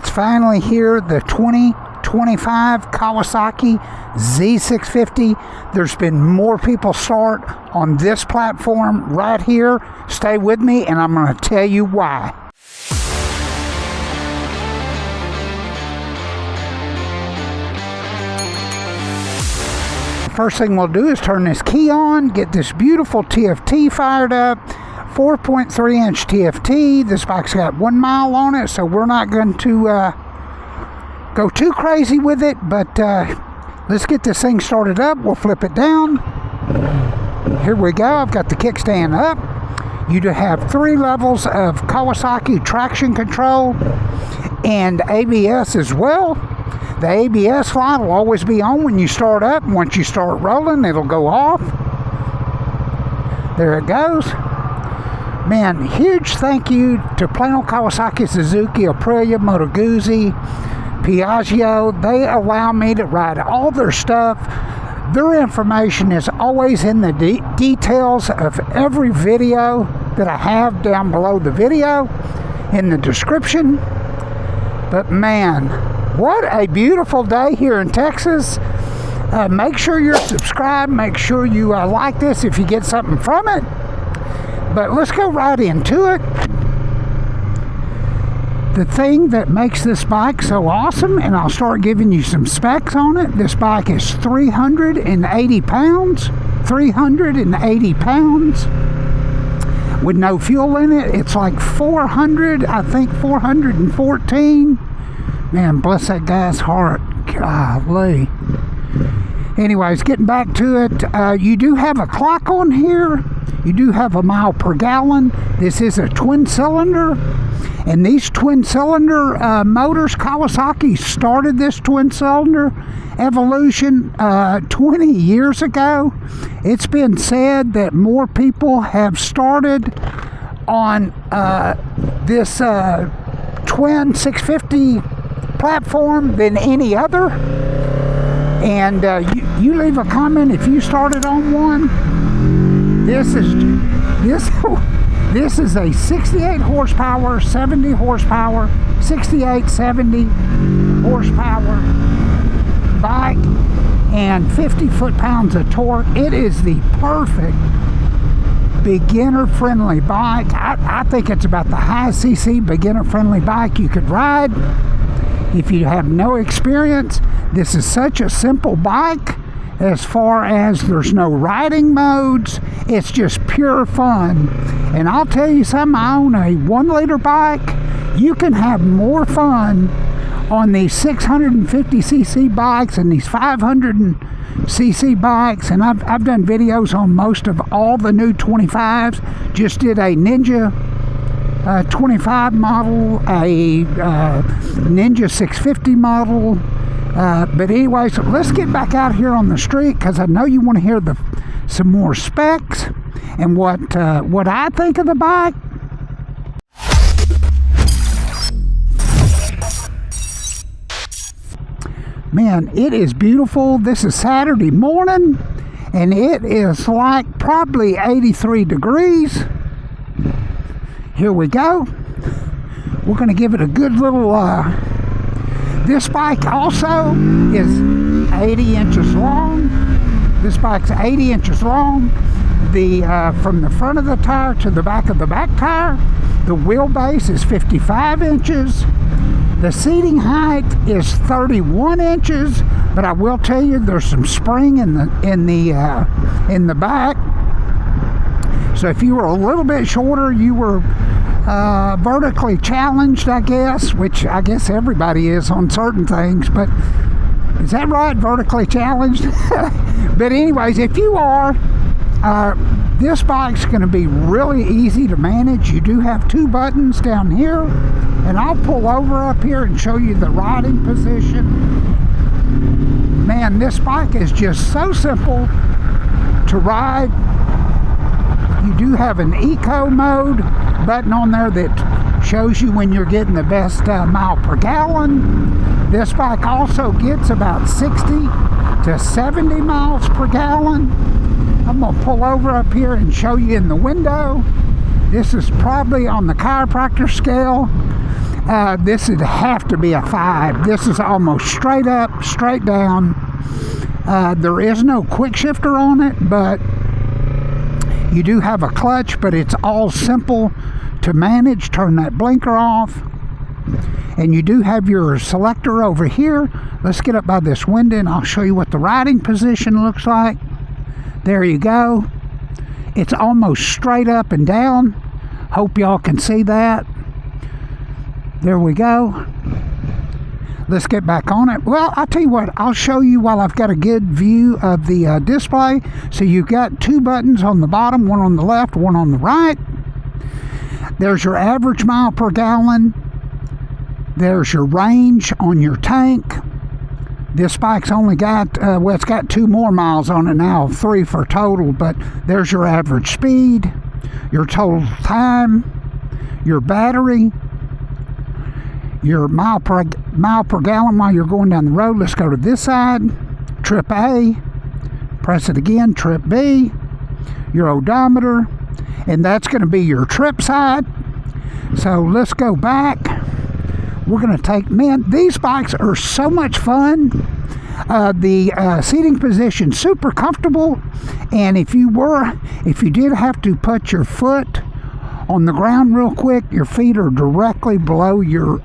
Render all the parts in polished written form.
It's finally here, the 2025 Kawasaki Z650. There's been more people start on this platform right here. Stay with me and I'm going to tell you why. First thing we'll do is turn this key on, get this beautiful TFT fired up. 4.3 inch TFT. This bike's got 1 mile on it, so we're not going to go too crazy with it, but let's get this thing started up. We'll flip it down. Here we go. I've got the kickstand up. You do have 3 levels of Kawasaki traction control and ABS as well. The ABS light will always be on when you start up. Once you start rolling, it'll go off. There it goes. Man, huge thank you to Plano, Kawasaki, Suzuki, Aprilia, Moto Guzzi, Piaggio. They allow me to ride all their stuff. Their information is always in the details of every video that I have down below the video, in the description. But man, what a beautiful day here in Texas. Make sure you're subscribed. Make sure you like this if you get something from it. But let's go right into it. The thing that makes this bike so awesome, and I'll start giving you some specs on it. This bike is 380 pounds. 380 pounds. With no fuel in it. It's like 400, I think 414. Man, bless that guy's heart. Golly. Anyways, getting back to it. You do have a clock on here. You do have a mile per gallon. This is a twin cylinder. And these twin cylinder motors, Kawasaki started this twin cylinder evolution 20 years ago. It's been said that more people have started on this twin 650 platform than any other. And you leave a comment if you started on one. This is a 68 horsepower, 70 horsepower, 68, 70 horsepower bike and 50 foot-pounds of torque. It is the perfect beginner-friendly bike. I think it's about the highest CC beginner-friendly bike you could ride if you have no experience. This is such a simple bike. As far as there's no riding modes, it's just pure fun. And I'll tell you something, I own a 1 liter bike. You can have more fun on these 650cc bikes and these 500cc bikes. And I've done videos on most of all the new 25s. Just did a Ninja 25 model, a Ninja 650 model. But anyways, let's get back out here on the street because I know you want to hear some more specs and what I think of the bike. Man, it is beautiful. This is Saturday morning and it is like probably 83 degrees. Here we go. We're going to give it a good little this bike also is 80 inches long. This bike's 80 inches long. From the front of the tire to the back of the back tire, the wheelbase is 55 inches. The seating height is 31 inches, but I will tell you there's some spring in the back. So if you were a little bit shorter, you were vertically challenged, I guess, which I guess everybody is on certain things, but is that right, vertically challenged? But anyways, if you are, this bike's going to be really easy to manage. You do have 2 buttons down here, and I'll pull over up here and show you the riding position. Man, this bike is just so simple to ride. You do have an eco mode button on there that shows you when you're getting the best mile per gallon. This bike also gets about 60 to 70 miles per gallon. I'm going to pull over up here and show you in the window. This is probably on the chiropractor scale This would have to be a 5. This is almost straight up, straight down. There is no quick shifter on it, but you do have a clutch, but it's all simple to manage. Turn that blinker off. And you do have your selector over here. Let's get up by this window and I'll show you what the riding position looks like. There you go. It's almost straight up and down. Hope y'all can see that. There we go. Let's get back on it. Well, I'll tell you what, I'll show you while I've got a good view of the display. So you've got 2 buttons on the bottom, one on the left, one on the right. There's your average mile per gallon. There's your range on your tank. This bike's only got, well, it's got 2 more miles on it now, 3 for total, but there's your average speed, your total time, your battery, your mile per gallon while you're going down the road. Let's go to this side. Trip A. Press it again. Trip B. Your odometer. And that's going to be your trip side. So let's go back. We're going to take, man, these bikes are so much fun. The seating position super comfortable. And if you did have to put your foot on the ground real quick, your feet are directly below your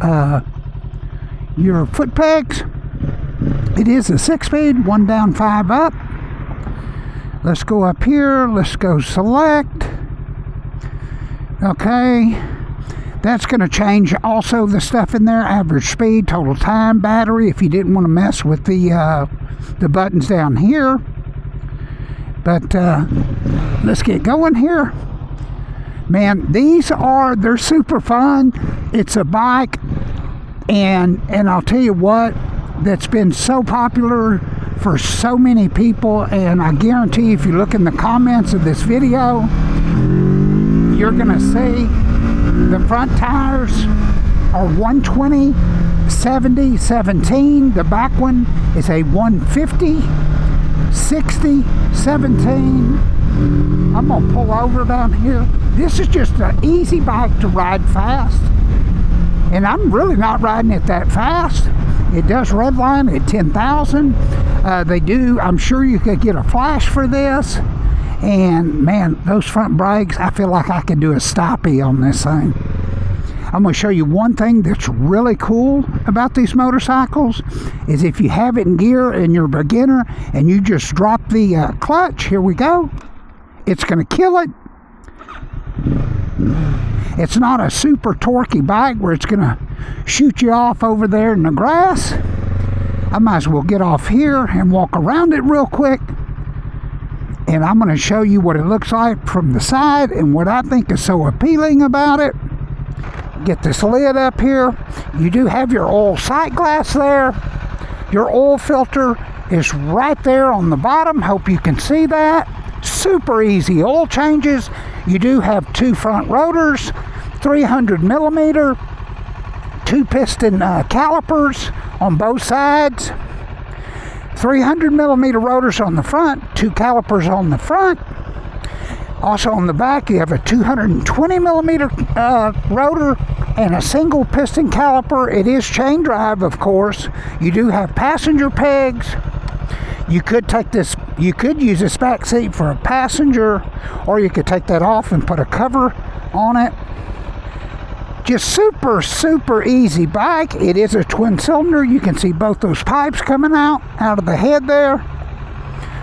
foot pegs. It is a 6-speed, 1 down, 5 up. Let's go up here. Let's go select. Okay. That's going to change also the stuff in there. Average speed, total time, battery, if you didn't want to mess with the buttons down here. But let's get going here. Man, they're super fun. It's a bike, and I'll tell you what, that's been so popular for so many people, and I guarantee if you look in the comments of this video, you're gonna see the front tires are 120, 70, 17. The back one is a 150, 60, 17. I'm gonna pull over down here. This is just an easy bike to ride fast, and I'm really not riding it that fast. It does redline at 10,000. I'm sure you could get a flash for this. And man, those front brakes, I feel like I could do a stoppie on this thing. I'm going to show you one thing that's really cool about these motorcycles is if you have it in gear and you're a beginner and you just drop the clutch, here we go, it's going to kill it. It's not a super torquey bike where it's going to shoot you off over there in the grass. I might as well get off here and walk around it real quick. And I'm going to show you what it looks like from the side and what I think is so appealing about it. Get this lid up here. You do have your oil sight glass there. Your oil filter is right there on the bottom. Hope you can see that. Super easy oil changes. You do have 2 front rotors, 300 millimeter, 2 piston calipers on both sides. 300 millimeter rotors on the front, 2 calipers on the front. Also on the back, you have a 220 millimeter rotor and a single piston caliper. It is chain drive, of course. You do have passenger pegs. You could use this back seat for a passenger, or you could take that off and put a cover on it. Just super easy bike. It is a twin cylinder. You can see both those pipes coming out of the head there.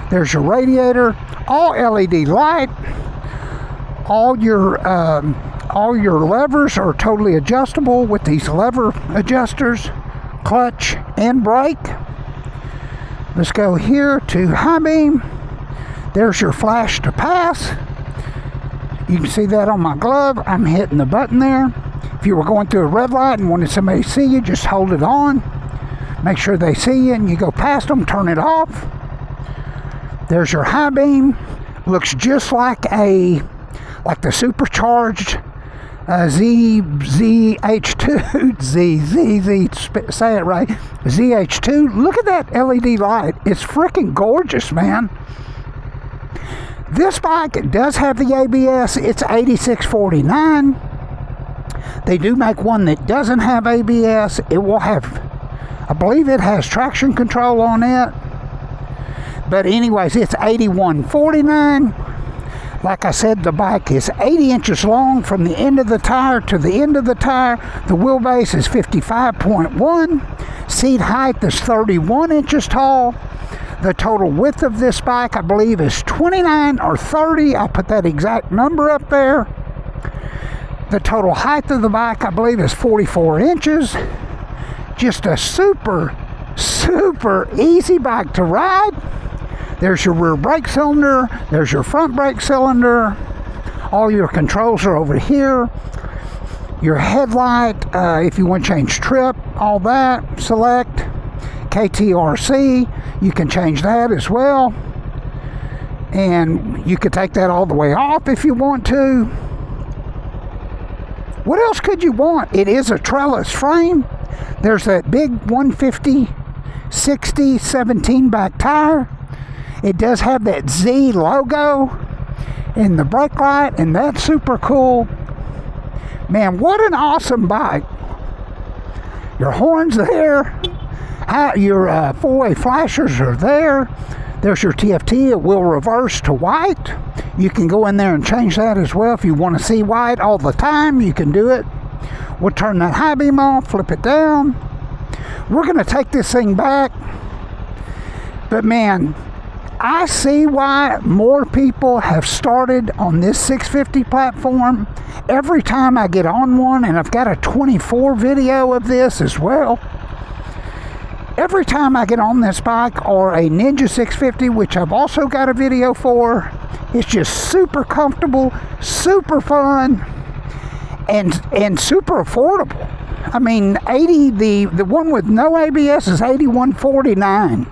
There's your radiator, all LED light. All your levers are totally adjustable with these lever adjusters, clutch and brake. Let's go here to high beam. There's your flash to pass. You can see that on my glove. I'm hitting the button there. If you were going through a red light and wanted somebody to see you, just hold it on. Make sure they see you and you go past them, turn it off. There's your high beam. Looks just like the supercharged ZH2, say it right, ZH2. Look at that LED light. It's freaking gorgeous, man. This bike does have the ABS. It's $86.49. They do make one that doesn't have ABS. It will have, I believe it has traction control on it. But anyways, it's $81.49. Like I said, the bike is 80 inches long from the end of the tire to the end of the tire. The wheelbase is 55.1. Seat height is 31 inches tall. The total width of this bike, I believe, is 29 or 30. I'll put that exact number up there. The total height of the bike, I believe, is 44 inches. Just a super, super easy bike to ride. There's your rear brake cylinder. There's your front brake cylinder. All your controls are over here. Your headlight, if you want to change trip, all that, select. KTRC, you can change that as well. And you could take that all the way off if you want to. What else could you want? It is a trellis frame. There's that big 150, 60, 17 back tire. It does have that Z logo in the brake light, and that's super cool. Man, what an awesome bike. Your horns there. Your four-way flashers are there. There's your TFT. It will reverse to white. You can go in there and change that as well. If you want to see white all the time, you can do it. We'll turn that high beam off, flip it down. We're going to take this thing back. But man, I see why more people have started on this 650 platform. Every time I get on one, and I've got a 24 video of this as well. Every time I get on this bike or a Ninja 650, which I've also got a video for, it's just super comfortable, super fun, and super affordable. I mean, the one with no ABS is $81.49.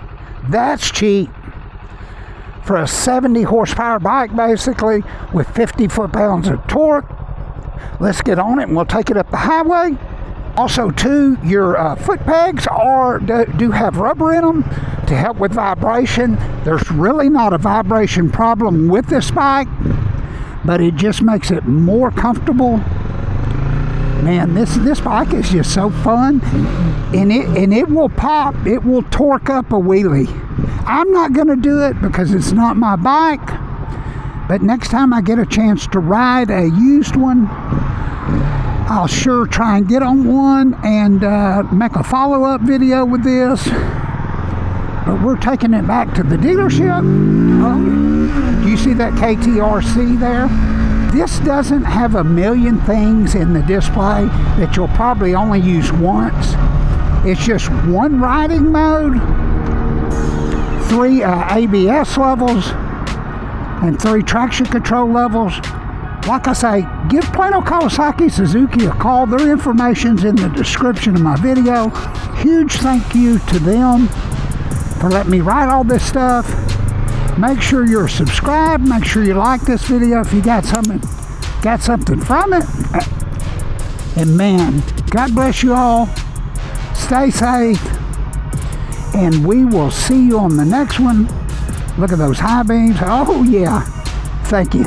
That's cheap for a 70 horsepower bike, basically, with 50 foot-pounds of torque. Let's get on it and we'll take it up the highway. Also, too, your foot pegs do have rubber in them to help with vibration. There's really not a vibration problem with this bike, but it just makes it more comfortable. Man, this bike is just so fun, and it will pop. It will torque up a wheelie. I'm not going to do it because it's not my bike, but next time I get a chance to ride a used one, I'll sure try and get on one and make a follow-up video with this. But we're taking it back to the dealership. Oh, do you see that KTRC there? This doesn't have a million things in the display that you'll probably only use once. It's just one riding mode, 3 ABS levels, and 3 traction control levels. Like I say, give Plano Kawasaki Suzuki a call. Their information's in the description of my video. Huge thank you to them for letting me write all this stuff. Make sure you're subscribed. Make sure you like this video if you got something from it. And man, God bless you all. Stay safe. And we will see you on the next one. Look at those high beams. Oh yeah. Thank you.